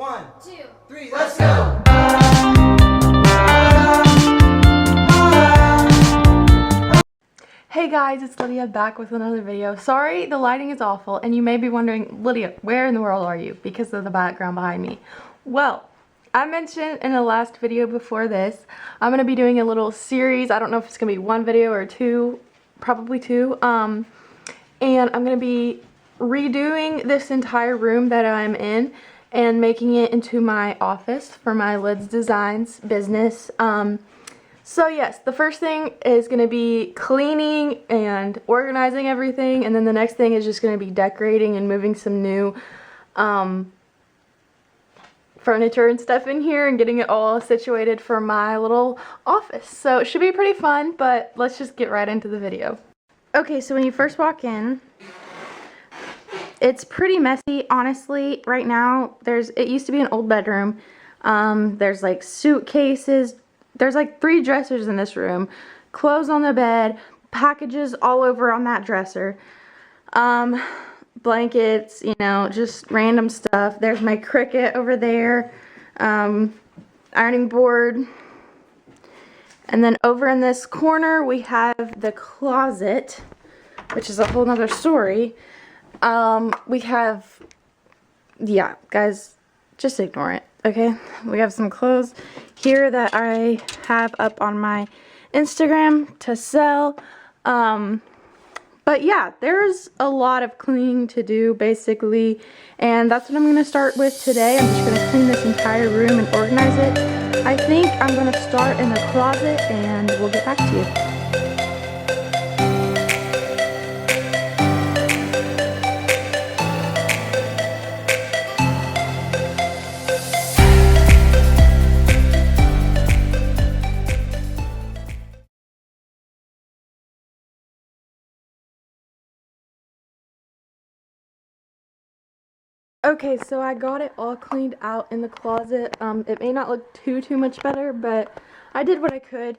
1, 2, 3, let's go! Hey guys, it's Lydia back with another video. Sorry, the lighting is awful, and you may be wondering, Lydia, where in the world are you? Because of the background behind me. Well, I mentioned in the last video before this, I'm going to be doing a little series. I don't know if it's going to be one video or two, probably two. And I'm going to be redoing this entire room that I'm in and making it into my office for my Lids Designs business. So yes, the first thing is going to be cleaning and organizing everything, and then the next thing is just going to be decorating and moving some new furniture and stuff in here and getting it all situated for my little office. So it should be pretty fun, but let's just get right into the video. Okay, so when you first walk in, it's pretty messy, honestly. Right now, it used to be an old bedroom. There's like suitcases. There's like 3 dressers in this room, clothes on the bed, packages all over on that dresser, blankets, you know, just random stuff. There's my Cricut over there, ironing board, and then over in this corner we have the closet, which is a whole nother story. We have, yeah, guys, just ignore it. Okay, we have some clothes here that I have up on my Instagram to sell. But yeah, there's a lot of cleaning to do basically, and that's what I'm going to start with today. I'm just going to clean this entire room and organize it. I think I'm going to start in the closet and we'll get back to you. Okay, so I got it all cleaned out in the closet. It may not look too much better, but I did what I could.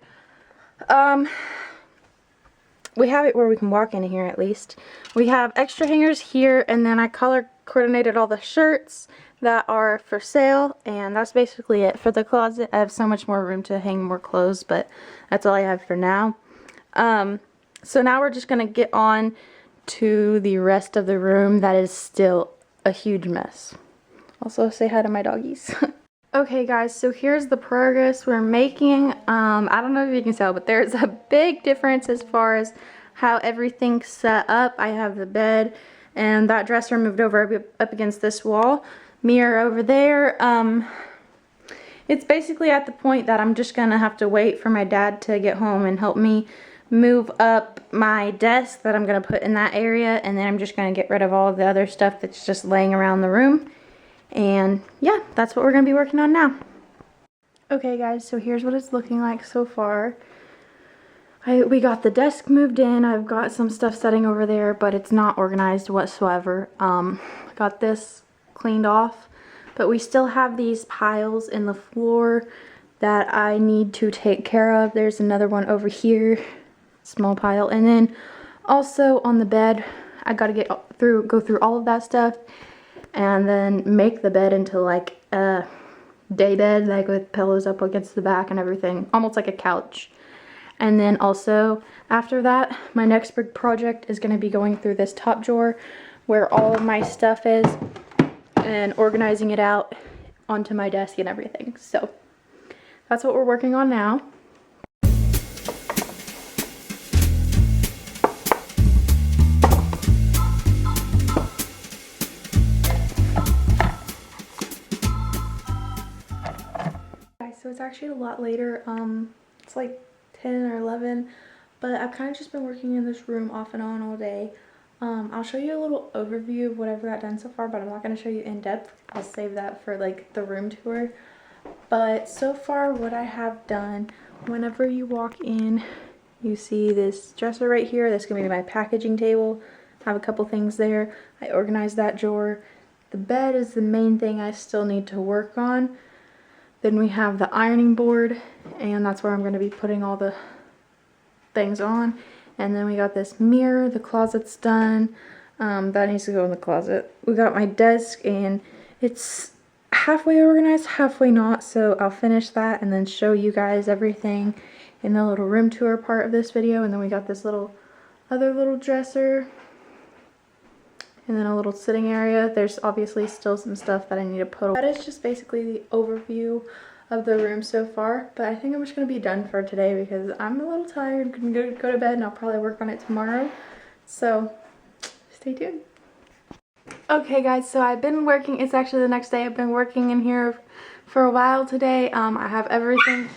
We have it where we can walk in here at least. We have extra hangers here, and then I color coordinated all the shirts that are for sale, and that's basically it for the closet. I have so much more room to hang more clothes, but that's all I have for now. So now we're just gonna get on to the rest of the room that is still a huge mess. Also, say hi to my doggies. Okay guys, so here's the progress we're making. I don't know if you can tell, but there's a big difference as far as how everything's set up. I have the bed and that dresser moved over up against this wall. Mirror over there. It's basically at the point that I'm just gonna have to wait for my dad to get home and help me move up my desk that I'm going to put in that area, and then I'm just going to get rid of all of the other stuff that's just laying around the room. And yeah, that's what we're going to be working on now. Okay guys, so here's what it's looking like so far. We got the desk moved in. I've got some stuff setting over there, but it's not organized whatsoever. Got this cleaned off, but we still have these piles in the floor that I need to take care of. There's another one over here. Small pile, and then also on the bed I gotta go through all of that stuff and then make the bed into like a day bed, like with pillows up against the back and everything, almost like a couch. And then also after that, my next big project is going to be going through this top drawer where all of my stuff is and organizing it out onto my desk and everything. So that's what we're working on now. So it's actually a lot later. It's like 10 or 11, but I've kind of just been working in this room off and on all day. I'll show you a little overview of whatever I've done so far, but I'm not going to show you in depth. I'll save that for like the room tour. But so far what I have done, whenever you walk in, you see this dresser right here. That's going to be my packaging table. I have a couple things there. I organized that drawer. The bed is the main thing I still need to work on. Then we have the ironing board, and that's where I'm going to be putting all the things on. And then we got this mirror, the closet's done. That needs to go in the closet. We got my desk, and it's halfway organized, halfway not, so I'll finish that and then show you guys everything in the little room tour part of this video. And then we got this other little dresser and then a little sitting area. There's obviously still some stuff that I need to put away. That is just basically the overview of the room so far, but I think I'm just going to be done for today because I'm a little tired. I'm going to go to bed and I'll probably work on it tomorrow, so stay tuned. Okay guys, so I've been working, it's actually the next day. I've been working in here for a while today. I have everything.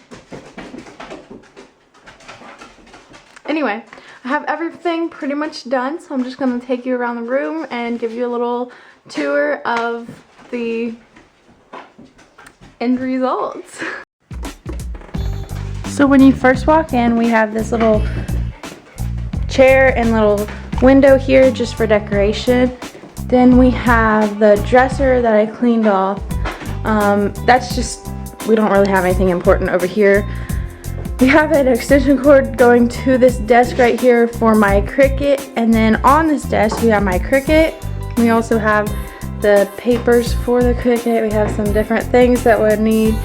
Anyway, I have everything pretty much done, so I'm just going to take you around the room and give you a little tour of the end results. So when you first walk in, we have this little chair and little window here just for decoration. Then we have the dresser that I cleaned off. That's just, we don't really have anything important over here. We have an extension cord going to this desk right here for my Cricut, and then on this desk we have my Cricut. We also have the papers for the Cricut. We have some different things that would need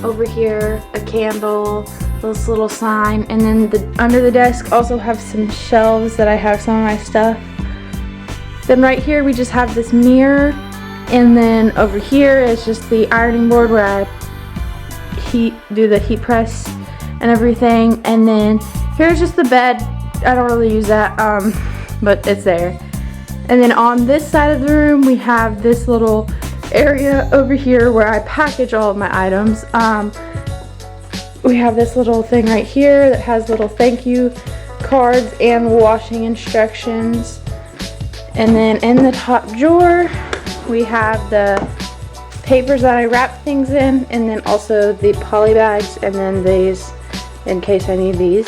over here, a candle, this little sign, and then under the desk also have some shelves that I have some of my stuff. Then right here we just have this mirror, and then over here is just the ironing board where I do the heat press and everything. And then here's just the bed. I don't really use that, but it's there. And then on this side of the room we have this little area over here where I package all of my items. We have this little thing right here that has little thank you cards and washing instructions. And then in the top drawer we have the papers that I wrap things in, and then also the poly bags, and then these in case I need these.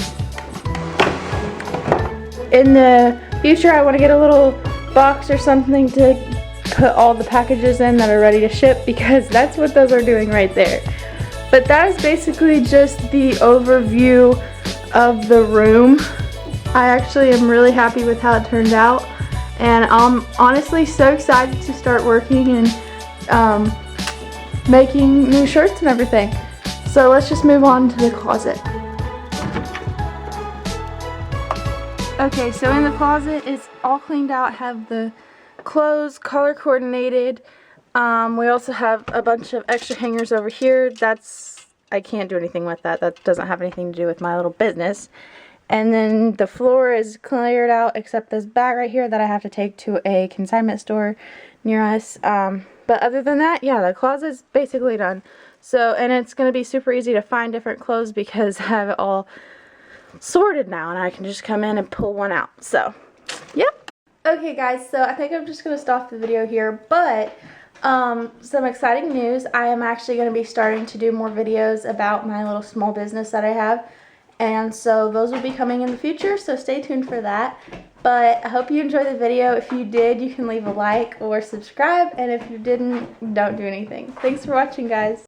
In the future I want to get a little box or something to put all the packages in that are ready to ship, because that's what those are doing right there. But that is basically just the overview of the room. I actually am really happy with how it turned out, and I'm honestly so excited to start working and making new shirts and everything. So let's just move on to the closet. Okay, so in the closet it's all cleaned out. I have the clothes color coordinated. We also have a bunch of extra hangers over here. I can't do anything with that. That doesn't have anything to do with my little business. And then the floor is cleared out except this bag right here that I have to take to a consignment store near us. But other than that, yeah, the closet's basically done. So, and it's going to be super easy to find different clothes because I have it all sorted now and I can just come in and pull one out. So, yep. Okay guys, so I think I'm just going to stop the video here, but some exciting news. I am actually going to be starting to do more videos about my little small business that I have. And so those will be coming in the future, so stay tuned for that. But I hope you enjoyed the video. If you did, you can leave a like or subscribe, and if you didn't, don't do anything. Thanks for watching, guys.